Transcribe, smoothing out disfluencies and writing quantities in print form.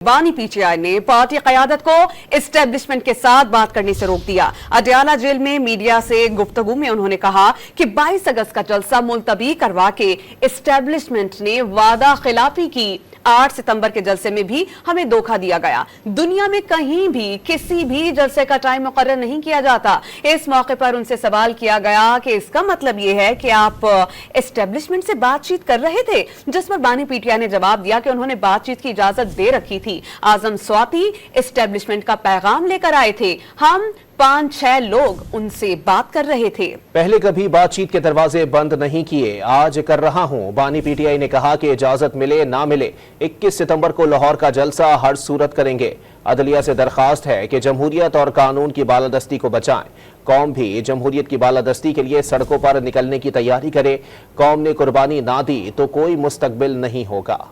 बानी पीटीआई ने पार्टी क़यादत को एस्टेब्लिशमेंट के साथ बात करने से रोक दिया। अडयाला जेल में मीडिया से गुफ्तगू में उन्होंने कहा कि 22 अगस्त का जलसा मुलतवी करवा के एस्टेब्लिशमेंट ने वादा खिलाफी की। 8 सितंबर के जलसे में भी हमें धोखा दिया गया। दुनिया में कहीं भी किसी भी जलसे का टाइम मुकर्रर नहीं किया जाता। इस मौके पर उनसे सवाल किया गया कि इसका मतलब ये है कि आप एस्टेब्लिशमेंट से बातचीत कर रहे थे, जिस पर बानी पीटीआई ने जवाब दिया कि उन्होंने बातचीत की इजाजत दे रखी थी। आजम स्वाति एस्टेब्लिशमेंट का पैगाम लेकर आए थे, हम 5-6 लोग उनसे बात कर रहे थे। पहले कभी बातचीत के दरवाजे बंद नहीं किए, आज कर रहा हूं। बानी पीटीआई ने कहा कि इजाजत मिले ना मिले 21 सितंबर को लाहौर का जलसा हर सूरत करेंगे। अदलिया से दरखास्त है कि जमहूरियत और कानून की बालादस्ती को बचाएं। कौम भी जमहूरियत की बालादस्ती के लिए सड़कों पर निकलने की तैयारी करे। कौम ने कुर्बानी ना दी तो कोई मुस्तकबिल नहीं होगा।